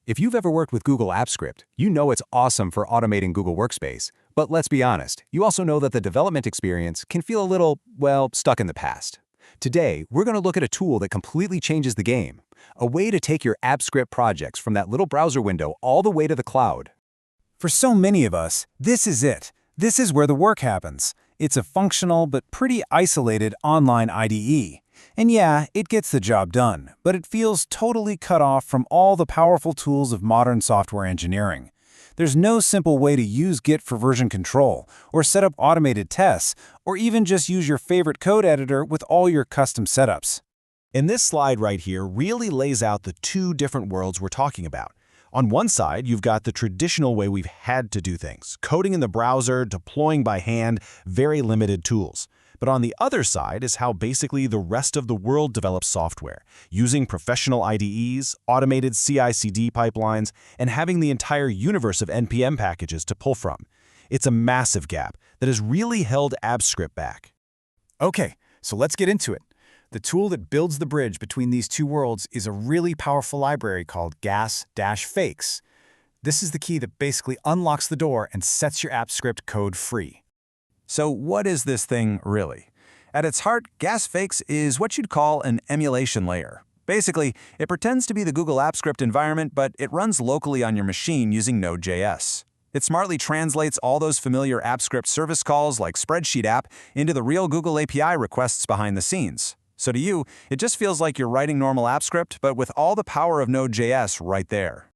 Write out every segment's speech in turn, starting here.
If you've ever worked with Google Apps Script, you know it's awesome for automating Google Workspace. But let's be honest, you also know that the development experience can feel a little, well, stuck in the past. Today, we're going to look at a tool that completely changes the game, a way to take your Apps Script projects from that little browser window all the way to the cloud. For so many of us, this is it. This is where the work happens. It's a functional but pretty isolated online IDE. And yeah, it gets the job done, but it feels totally cut off from all the powerful tools of modern software engineering. There's no simple way to use Git for version control, or set up automated tests, or even just use your favorite code editor with all your custom setups. And this slide right here really lays out the two different worlds we're talking about. On one side, you've got the traditional way we've had to do things, coding in the browser, deploying by hand, very limited tools. But on the other side is how basically the rest of the world develops software, using professional IDEs, automated CI/CD pipelines, and having the entire universe of NPM packages to pull from. It's a massive gap that has really held Apps Script back. Okay, so let's get into it. The tool that builds the bridge between these two worlds is a really powerful library called gas-fakes. This is the key that basically unlocks the door and sets your Apps Script code free. So what is this thing really? At its heart, gas-fakes is what you'd call an emulation layer. Basically, it pretends to be the Google Apps Script environment, but it runs locally on your machine using Node.js. It smartly translates all those familiar Apps Script service calls like SpreadsheetApp into the real Google API requests behind the scenes. So to you, it just feels like you're writing normal Apps Script, but with all the power of Node.js right there.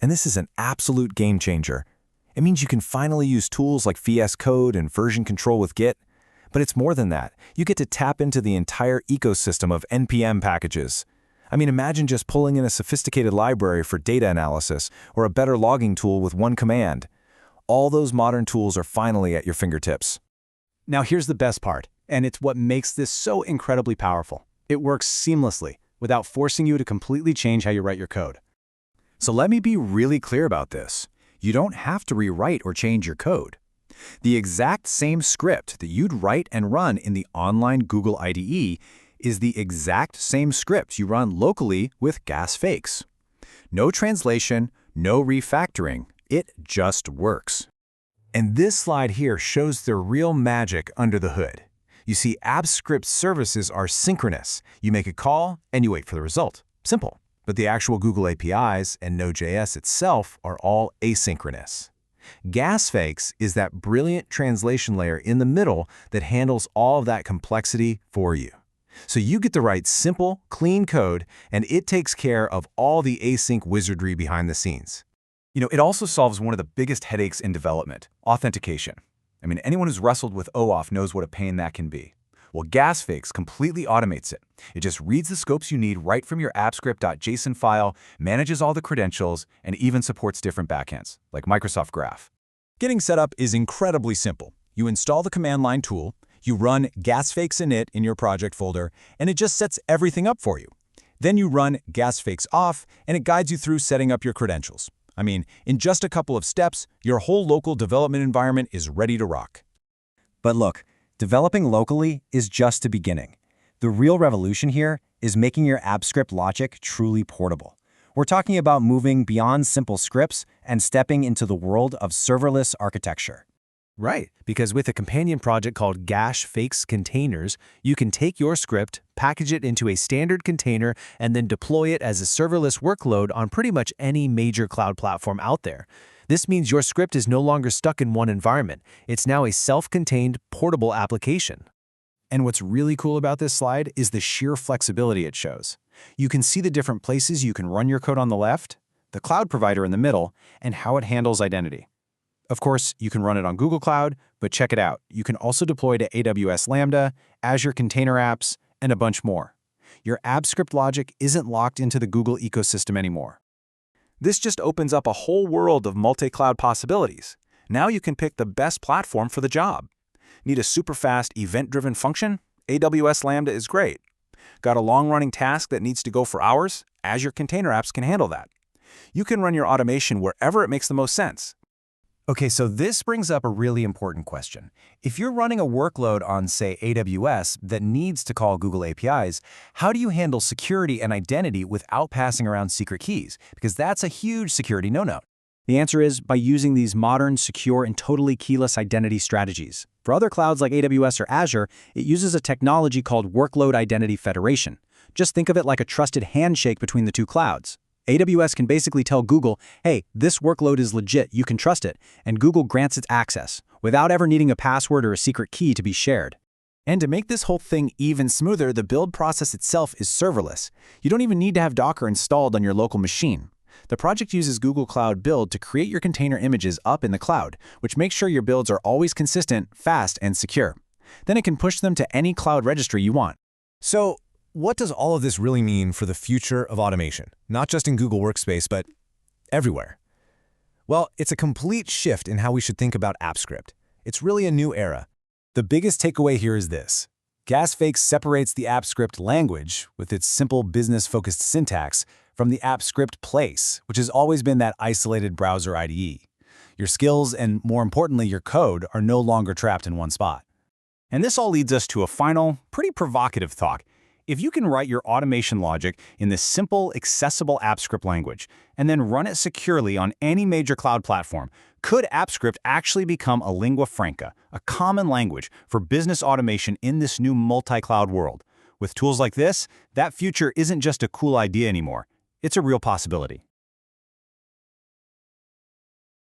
And this is an absolute game changer. It means you can finally use tools like VS Code and version control with Git. But it's more than that. You get to tap into the entire ecosystem of NPM packages. I mean, imagine just pulling in a sophisticated library for data analysis or a better logging tool with one command. All those modern tools are finally at your fingertips. Now here's the best part, and it's what makes this so incredibly powerful. It works seamlessly, without forcing you to completely change how you write your code. So let me be really clear about this. You don't have to rewrite or change your code. The exact same script that you'd write and run in the online Google IDE is the exact same script you run locally with gas-fakes. No translation, no refactoring. It just works. And this slide here shows the real magic under the hood. You see, Apps Script services are synchronous. You make a call and you wait for the result. Simple. But the actual Google APIs and Node.js itself are all asynchronous. Gas-fakes is that brilliant translation layer in the middle that handles all of that complexity for you. So you get to write simple, clean code, and it takes care of all the async wizardry behind the scenes. It also solves one of the biggest headaches in development, authentication. I mean, anyone who's wrestled with OAuth knows what a pain that can be. Well, gas-fakes completely automates it. It just reads the scopes you need right from your appscript.json file, manages all the credentials, and even supports different backends, like Microsoft Graph. Getting set up is incredibly simple. You install the command line tool, you run gas-fakes init in your project folder, and it just sets everything up for you. Then you run gas-fakes off, and it guides you through setting up your credentials. I mean, in just a couple of steps, your whole local development environment is ready to rock. But look, developing locally is just the beginning. The real revolution here is making your Apps Script logic truly portable. We're talking about moving beyond simple scripts and stepping into the world of serverless architecture. Right, because with a companion project called gas-fakes containers, you can take your script, package it into a standard container, and then deploy it as a serverless workload on pretty much any major cloud platform out there. This means your script is no longer stuck in one environment. It's now a self-contained, portable application. And what's really cool about this slide is the sheer flexibility it shows. You can see the different places you can run your code on the left, the cloud provider in the middle, and how it handles identity. Of course, you can run it on Google Cloud, but check it out. You can also deploy to AWS Lambda, Azure Container Apps, and a bunch more. Your Apps Script logic isn't locked into the Google ecosystem anymore. This just opens up a whole world of multi-cloud possibilities. Now you can pick the best platform for the job. Need a super fast, event-driven function? AWS Lambda is great. Got a long-running task that needs to go for hours? Azure Container Apps can handle that. You can run your automation wherever it makes the most sense. Okay, so this brings up a really important question. If you're running a workload on, say, AWS that needs to call Google APIs, how do you handle security and identity without passing around secret keys? Because that's a huge security no-no. The answer is by using these modern, secure, and totally keyless identity strategies. For other clouds like AWS or Azure, it uses a technology called Workload Identity Federation. Just think of it like a trusted handshake between the two clouds. AWS can basically tell Google, hey, this workload is legit, you can trust it, and Google grants it access, without ever needing a password or a secret key to be shared. And to make this whole thing even smoother, the build process itself is serverless. You don't even need to have Docker installed on your local machine. The project uses Google Cloud Build to create your container images up in the cloud, which makes sure your builds are always consistent, fast, and secure. Then it can push them to any cloud registry you want. So, what does all of this really mean for the future of automation? Not just in Google Workspace, but everywhere. Well, it's a complete shift in how we should think about AppScript. It's really a new era. The biggest takeaway here is this. GasFake separates the AppScript language, with its simple business-focused syntax, from the AppScript place, which has always been that isolated browser IDE. Your skills and, more importantly, your code are no longer trapped in one spot. And this all leads us to a final, pretty provocative thought. If you can write your automation logic in this simple, accessible AppScript language, and then run it securely on any major cloud platform, could AppScript actually become a lingua franca, a common language for business automation in this new multi-cloud world? With tools like this, that future isn't just a cool idea anymore. It's a real possibility.